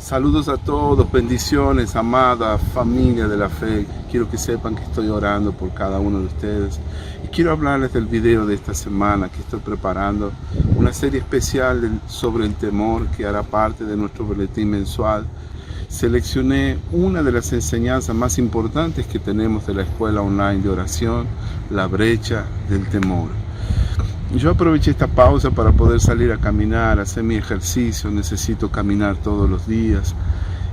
Saludos a todos, bendiciones, amada familia de la fe. Quiero que sepan que estoy orando por cada uno de ustedes. Y quiero hablarles del video de esta semana que estoy preparando. Una serie especial sobre el temor que hará parte de nuestro boletín mensual. Seleccioné una de las enseñanzas más importantes que tenemos de la escuela online de oración, la brecha del temor. Yo aproveché esta pausa para poder salir a caminar, hacer mi ejercicio. Necesito caminar todos los días.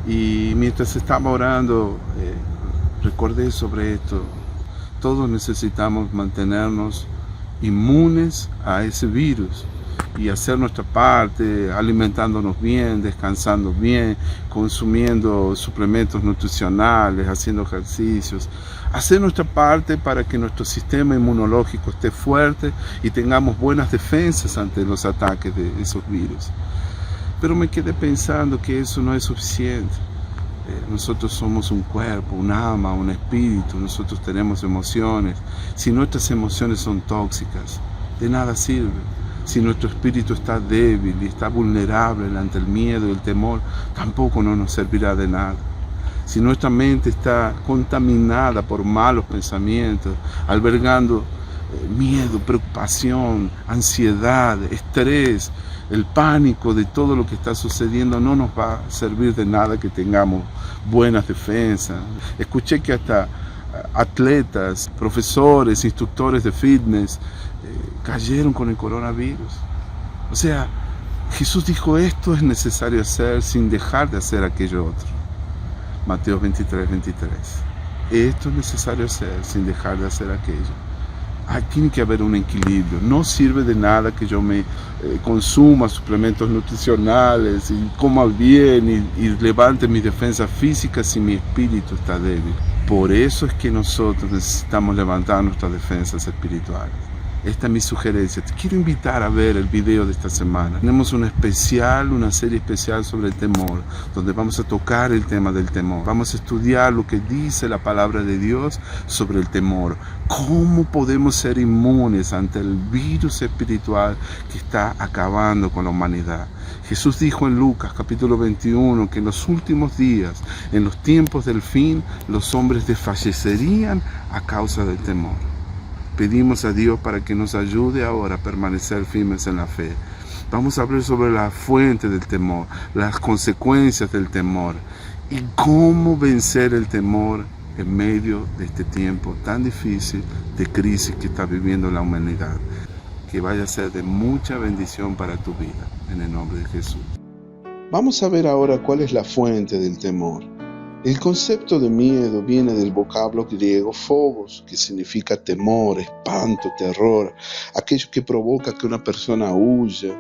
Y mientras estaba orando, recordé sobre esto. Todos necesitamos mantenernos inmunes a ese virus y hacer nuestra parte, alimentándonos bien, descansando bien, consumiendo suplementos nutricionales, haciendo ejercicios. Hacer nuestra parte para que nuestro sistema inmunológico esté fuerte y tengamos buenas defensas ante los ataques de esos virus. Pero me quedé pensando que eso no es suficiente. Nosotros somos un cuerpo, un alma, un espíritu, nosotros tenemos emociones. Si nuestras emociones son tóxicas, de nada sirve. Si nuestro espíritu está débil y está vulnerable ante el miedo y el temor, tampoco no nos servirá de nada. Si nuestra mente está contaminada por malos pensamientos, albergando miedo, preocupación, ansiedad, estrés, el pánico de todo lo que está sucediendo, no nos va a servir de nada que tengamos buenas defensas. Escuché que hasta atletas, profesores, instructores de fitness cayeron con el coronavirus. O sea, Jesús dijo, esto es necesario hacer sin dejar de hacer aquello otro. Mateo 23:23. Esto es necesario hacer sin dejar de hacer aquello. Tiene que haber un equilibrio. No sirve de nada que yo me consuma suplementos nutricionales y coma bien y levante mis defensas físicas si mi espíritu está débil. Por eso es que nosotros necesitamos levantar nuestras defensas espirituales. Esta es mi sugerencia. Te quiero invitar a ver el video de esta semana. Tenemos una serie especial sobre el temor, donde vamos a tocar el tema del temor. Vamos a estudiar lo que dice la palabra de Dios sobre el temor. ¿Cómo podemos ser inmunes ante el virus espiritual que está acabando con la humanidad? Jesús dijo en Lucas capítulo 21 que en los últimos días, en los tiempos del fin, los hombres desfallecerían a causa del temor. Pedimos a Dios para que nos ayude ahora a permanecer firmes en la fe. Vamos a hablar sobre la fuente del temor, las consecuencias del temor y cómo vencer el temor en medio de este tiempo tan difícil de crisis que está viviendo la humanidad. Que vaya a ser de mucha bendición para tu vida, en el nombre de Jesús. Vamos a ver ahora cuál es la fuente del temor. El concepto de miedo viene del vocablo griego phobos, que significa temor, espanto, terror, aquello que provoca que una persona huya.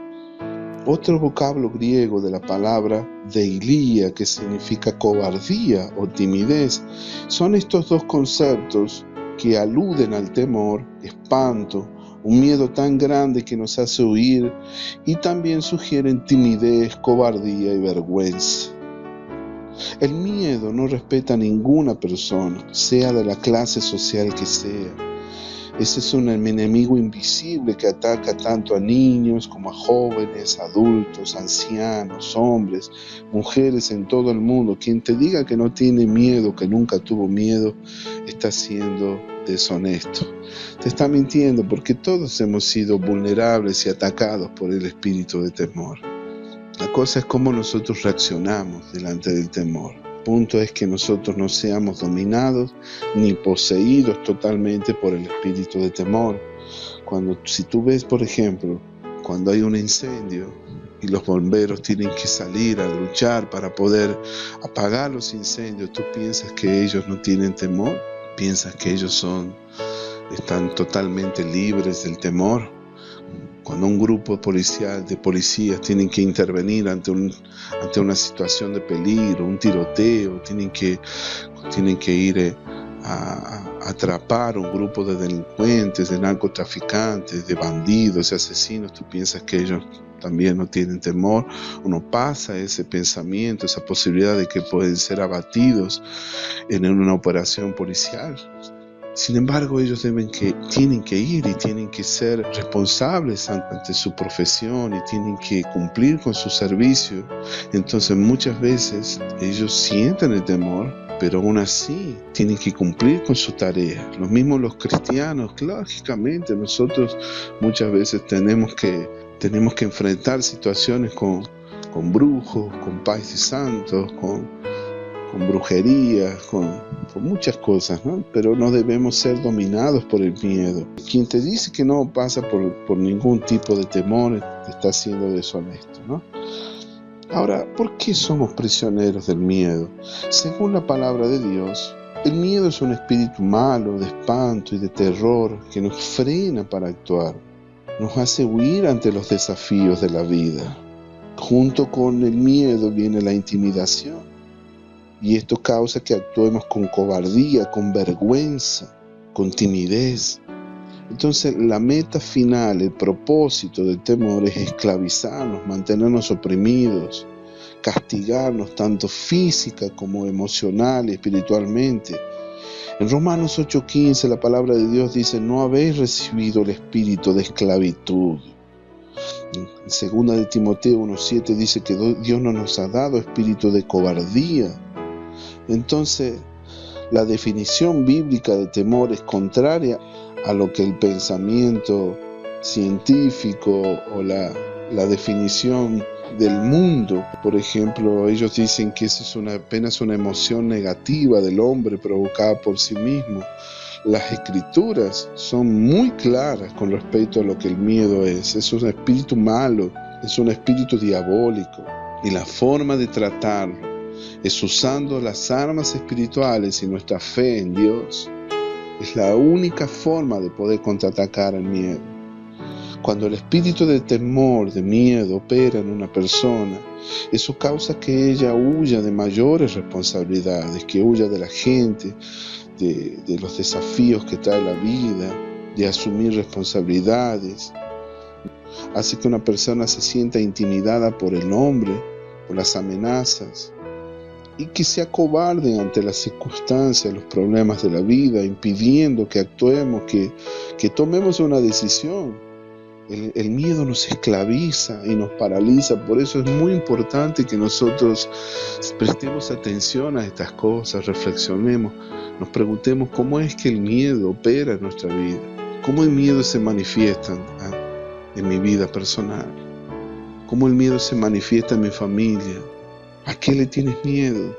Otro vocablo griego de la palabra deilia, que significa cobardía o timidez. Son estos dos conceptos que aluden al temor, espanto, un miedo tan grande que nos hace huir, y también sugieren timidez, cobardía y vergüenza. El miedo no respeta a ninguna persona, sea de la clase social que sea. Ese es un enemigo invisible que ataca tanto a niños como a jóvenes, adultos, ancianos, hombres, mujeres en todo el mundo. Quien te diga que no tiene miedo, que nunca tuvo miedo, está siendo deshonesto. Te está mintiendo porque todos hemos sido vulnerables y atacados por el espíritu de temor. La cosa es cómo nosotros reaccionamos delante del temor. El punto es que nosotros no seamos dominados ni poseídos totalmente por el espíritu de temor. Si tú ves, por ejemplo, cuando hay un incendio y los bomberos tienen que salir a luchar para poder apagar los incendios, ¿tú piensas que ellos no tienen temor? ¿Piensas que ellos están totalmente libres del temor? Cuando un grupo de policías tienen que intervenir ante una situación de peligro, un tiroteo, tienen que ir a atrapar un grupo de delincuentes, de narcotraficantes, de bandidos, de asesinos, ¿tú piensas que ellos también no tienen temor? Uno pasa ese pensamiento, esa posibilidad de que pueden ser abatidos en una operación policial. Sin embargo, ellos tienen que ir y tienen que ser responsables ante su profesión y tienen que cumplir con su servicio. Entonces muchas veces ellos sienten el temor, pero aún así tienen que cumplir con su tarea. Lo mismo los cristianos, lógicamente nosotros muchas veces tenemos que enfrentar situaciones con brujos, con pais y santos, con brujería, con muchas cosas, ¿no? Pero no debemos ser dominados por el miedo. Quien te dice que no pasa por ningún tipo de temor te está siendo deshonesto, ¿no? Ahora, ¿por qué somos prisioneros del miedo? Según la palabra de Dios, el miedo es un espíritu malo, de espanto y de terror que nos frena para actuar, nos hace huir ante los desafíos de la vida. Junto con el miedo viene la intimidación. Y esto causa que actuemos con cobardía, con vergüenza, con timidez. Entonces la meta final, el propósito del temor es esclavizarnos, mantenernos oprimidos, castigarnos tanto física como emocional y espiritualmente. En Romanos 8:15 la palabra de Dios dice: no habéis recibido el espíritu de esclavitud. En 2 de Timoteo 1:7 dice que Dios no nos ha dado espíritu de cobardía. Entonces, la definición bíblica de temor es contraria a lo que el pensamiento científico o la definición del mundo. Por ejemplo, ellos dicen que esa es apenas una emoción negativa del hombre provocada por sí mismo. Las escrituras son muy claras con respecto a lo que el miedo es. Es un espíritu malo, es un espíritu diabólico. Y la forma de tratarlo es usando las armas espirituales y nuestra fe en Dios. Es la única forma de poder contraatacar el miedo. Cuando el espíritu de temor, de miedo opera en una persona, eso causa que ella huya de mayores responsabilidades, que huya de la gente, de los desafíos que trae la vida, de asumir responsabilidades. Hace que una persona se sienta intimidada por el hombre, por las amenazas, y que se acobarden ante las circunstancias, los problemas de la vida, impidiendo que actuemos, que tomemos una decisión. El miedo nos esclaviza y nos paraliza. Por eso es muy importante que nosotros prestemos atención a estas cosas, reflexionemos, nos preguntemos cómo es que el miedo opera en nuestra vida, cómo el miedo se manifiesta en mi vida personal, cómo el miedo se manifiesta en mi familia. ¿A qué le tienes miedo?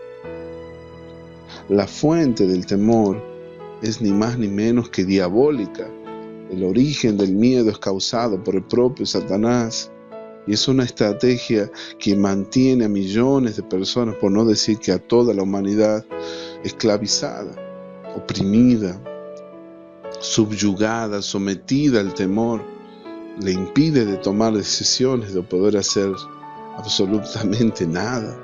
La fuente del temor es ni más ni menos que diabólica. El origen del miedo es causado por el propio Satanás y es una estrategia que mantiene a millones de personas, por no decir que a toda la humanidad, esclavizada, oprimida, subyugada, sometida al temor. Le impide de tomar decisiones, de poder hacer absolutamente nada.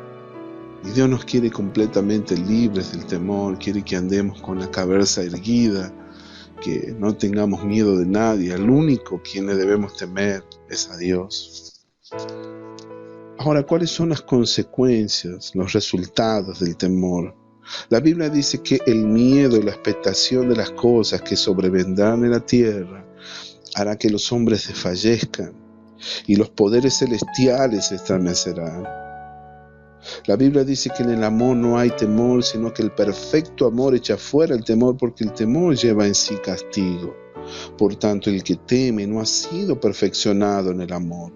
Y Dios nos quiere completamente libres del temor, quiere que andemos con la cabeza erguida, que no tengamos miedo de nadie. Al único quien le debemos temer es a Dios. Ahora, ¿cuáles son las consecuencias, los resultados del temor? La Biblia dice que el miedo y la expectación de las cosas que sobrevendrán en la tierra hará que los hombres desfallezcan y los poderes celestiales se estremecerán. La Biblia dice que en el amor no hay temor, sino que el perfecto amor echa fuera el temor, porque el temor lleva en sí castigo. Por tanto, el que teme no ha sido perfeccionado en el amor.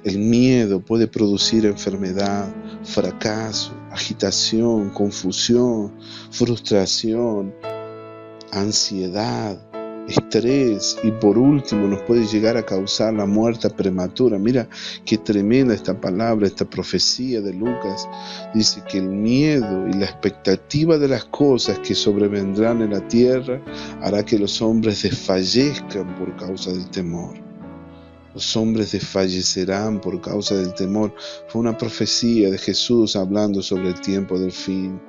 El miedo puede producir enfermedad, fracaso, agitación, confusión, frustración, ansiedad, estrés y por último nos puede llegar a causar la muerte prematura. Mira qué tremenda esta palabra, esta profecía de Lucas. Dice que el miedo y la expectativa de las cosas que sobrevendrán en la tierra hará que los hombres desfallezcan por causa del temor. Los hombres desfallecerán por causa del temor. Fue una profecía de Jesús hablando sobre el tiempo del fin.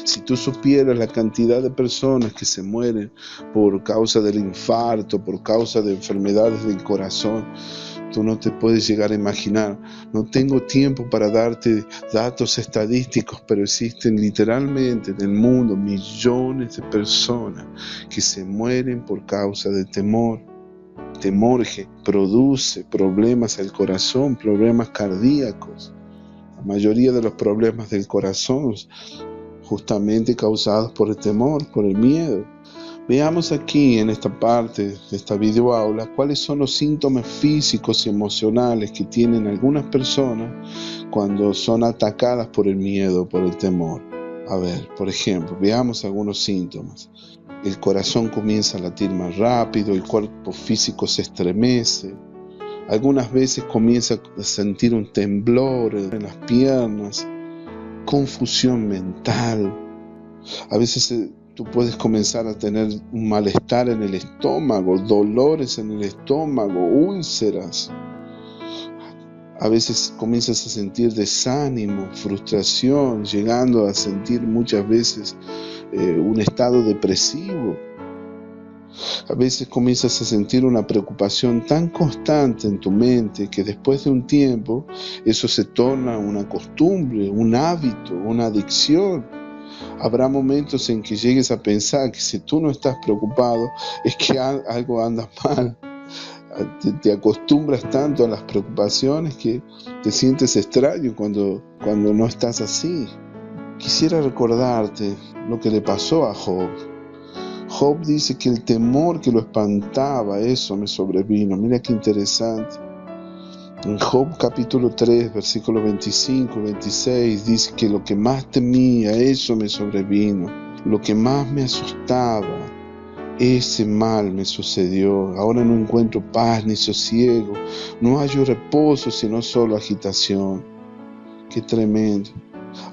Si tú supieras la cantidad de personas que se mueren por causa del infarto, por causa de enfermedades del corazón, tú no te puedes llegar a imaginar. No tengo tiempo para darte datos estadísticos, pero existen literalmente en el mundo millones de personas que se mueren por causa de temor. Temor que produce problemas al corazón, problemas cardíacos. La mayoría de los problemas del corazón justamente causados por el temor, por el miedo. Veamos aquí en esta parte de esta videoaula cuáles son los síntomas físicos y emocionales que tienen algunas personas cuando son atacadas por el miedo, por el temor. A ver, por ejemplo, veamos algunos síntomas. El corazón comienza a latir más rápido, el cuerpo físico se estremece. Algunas veces comienza a sentir un temblor en las piernas, confusión mental. A veces tú puedes comenzar a tener un malestar en el estómago, dolores en el estómago, úlceras. A veces comienzas a sentir desánimo, frustración, llegando a sentir muchas veces un estado depresivo. A veces comienzas a sentir una preocupación tan constante en tu mente que después de un tiempo eso se torna una costumbre, un hábito, una adicción. Habrá momentos en que llegues a pensar que si tú no estás preocupado es que algo anda mal. Te acostumbras tanto a las preocupaciones que te sientes extraño cuando no estás así. Quisiera recordarte lo que le pasó a Job. Job dice que el temor que lo espantaba, eso me sobrevino. Mira qué interesante. En Job capítulo 3, versículos 25 y 26, dice que lo que más temía, eso me sobrevino. Lo que más me asustaba, ese mal me sucedió. Ahora no encuentro paz ni sosiego. No hallo reposo, sino solo agitación. Qué tremendo.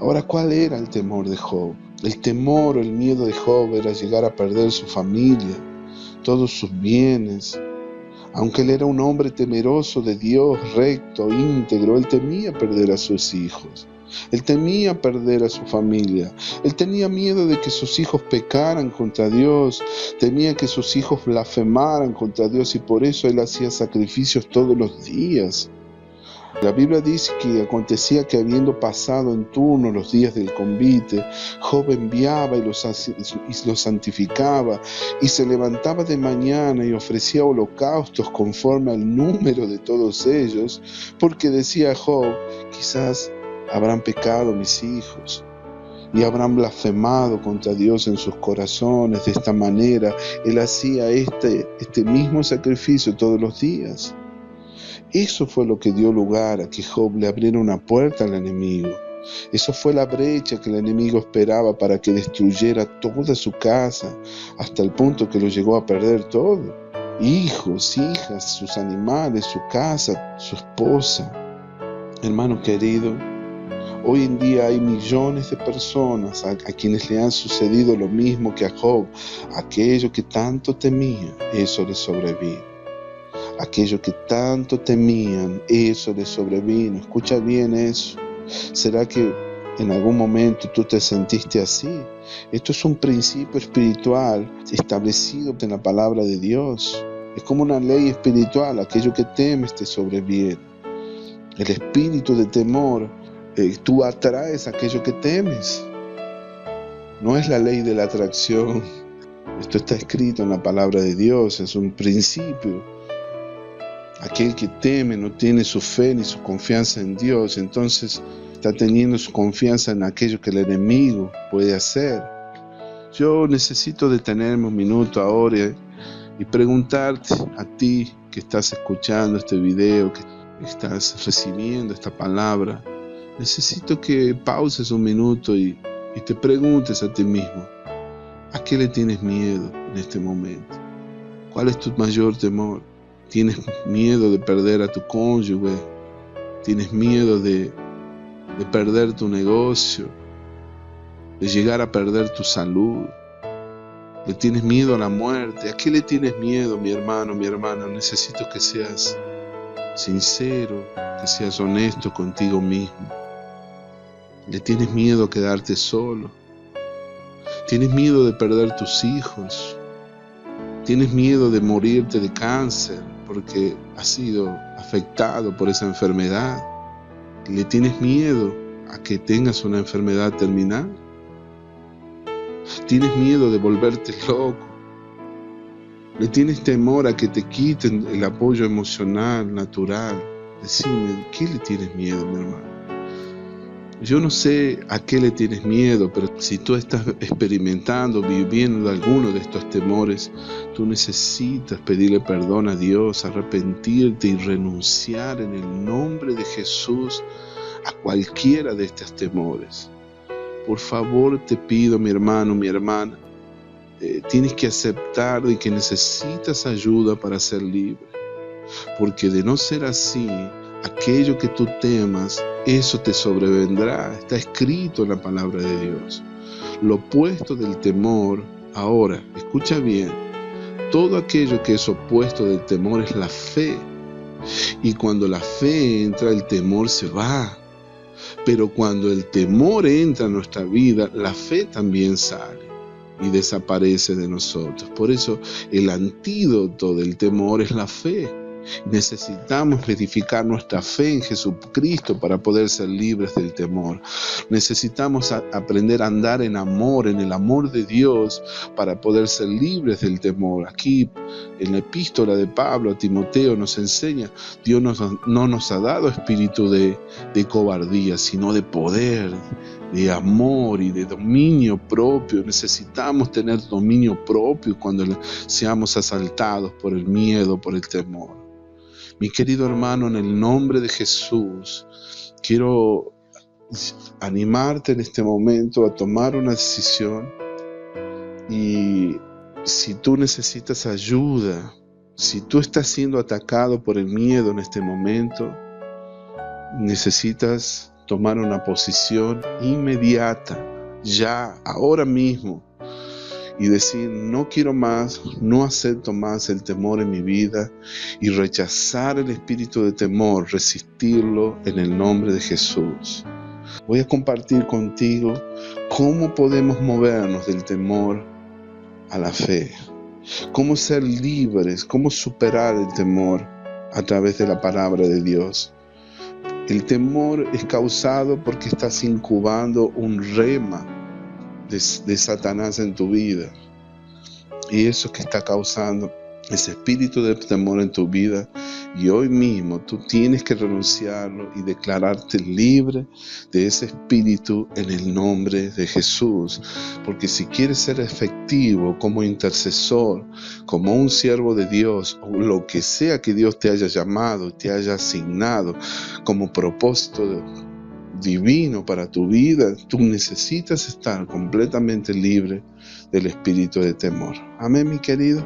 Ahora, ¿cuál era el temor de Job? El temor o el miedo de Job era llegar a perder su familia, todos sus bienes. Aunque él era un hombre temeroso de Dios, recto, íntegro, él temía perder a sus hijos. Él temía perder a su familia. Él tenía miedo de que sus hijos pecaran contra Dios. Temía que sus hijos blasfemaran contra Dios y por eso él hacía sacrificios todos los días. La Biblia dice que acontecía que habiendo pasado en turno los días del convite, Job enviaba y los santificaba y se levantaba de mañana y ofrecía holocaustos conforme al número de todos ellos, porque decía Job, quizás habrán pecado mis hijos y habrán blasfemado contra Dios en sus corazones. De esta manera él hacía este mismo sacrificio todos los días. Eso fue lo que dio lugar a que Job le abriera una puerta al enemigo. Eso fue la brecha que el enemigo esperaba para que destruyera toda su casa, hasta el punto que lo llegó a perder todo. Hijos, hijas, sus animales, su casa, su esposa. Hermano querido, hoy en día hay millones de personas a quienes le han sucedido lo mismo que a Job. Aquello que tanto temía, eso le sobrevino. Aquello que tanto temían, eso les sobrevino. Escucha bien eso. ¿Será que en algún momento tú te sentiste así? Esto es un principio espiritual establecido en la palabra de Dios. Es como una ley espiritual. Aquello que temes te sobreviene. El espíritu de temor, tú atraes aquello que temes. No es la ley de la atracción. Esto está escrito en la palabra de Dios. Es un principio. Aquel que teme no tiene su fe ni su confianza en Dios, entonces está teniendo su confianza en aquello que el enemigo puede hacer. Yo necesito detenerme un minuto ahora y preguntarte a ti que estás escuchando este video, que estás recibiendo esta palabra. Necesito que pauses un minuto y te preguntes a ti mismo, ¿a qué le tienes miedo en este momento? ¿Cuál es tu mayor temor? ¿Tienes miedo de perder a tu cónyuge? ¿Tienes miedo de perder tu negocio? ¿De llegar a perder tu salud? ¿Le tienes miedo a la muerte? ¿A qué le tienes miedo, mi hermano, mi hermana? Necesito que seas sincero, que seas honesto contigo mismo. ¿Le tienes miedo a quedarte solo? ¿Tienes miedo de perder tus hijos? ¿Tienes miedo de morirte de cáncer? porque has sido afectado por esa enfermedad. ¿Le tienes miedo a que tengas una enfermedad terminal? ¿Tienes miedo de volverte loco? ¿Le tienes temor a que te quiten el apoyo emocional, natural? Decime, ¿qué le tienes miedo, mi hermano? Yo no sé a qué le tienes miedo, pero si tú estás experimentando, viviendo alguno de estos temores, tú necesitas pedirle perdón a Dios, arrepentirte y renunciar en el nombre de Jesús a cualquiera de estos temores. Por favor, te pido, mi hermano, mi hermana, tienes que aceptar de que necesitas ayuda para ser libre, porque de no ser así, aquello que tú temas, eso te sobrevendrá. Está escrito en la palabra de Dios. Lo opuesto del temor, ahora, escucha bien, todo aquello que es opuesto del temor es la fe. Y cuando la fe entra, el temor se va. Pero cuando el temor entra en nuestra vida, la fe también sale y desaparece de nosotros. Por eso el antídoto del temor es la fe. Necesitamos edificar nuestra fe en Jesucristo para poder ser libres del temor. Necesitamos aprender a andar en amor, en el amor de Dios, para poder ser libres del temor. Aquí en la epístola de Pablo a Timoteo nos enseña, Dios no nos ha dado espíritu de cobardía, sino de poder, de amor y de dominio propio. Necesitamos tener dominio propio cuando seamos asaltados por el miedo, por el temor. Mi querido hermano, en el nombre de Jesús, quiero animarte en este momento a tomar una decisión. Y si tú necesitas ayuda, si tú estás siendo atacado por el miedo en este momento, necesitas tomar una posición inmediata, ya, ahora mismo, y decir, no quiero más, no acepto más el temor en mi vida, y rechazar el espíritu de temor, resistirlo en el nombre de Jesús. Voy a compartir contigo cómo podemos movernos del temor a la fe, cómo ser libres, cómo superar el temor a través de la palabra de Dios. El temor es causado porque estás incubando un rema de Satanás en tu vida, y eso que está causando ese espíritu de temor en tu vida, y hoy mismo tú tienes que renunciarlo y declararte libre de ese espíritu en el nombre de Jesús. Porque si quieres ser efectivo como intercesor, como un siervo de Dios, o lo que sea que Dios te haya llamado, te haya asignado como propósito divino para tu vida, tú necesitas estar completamente libre del espíritu de temor. Amén, mi querido.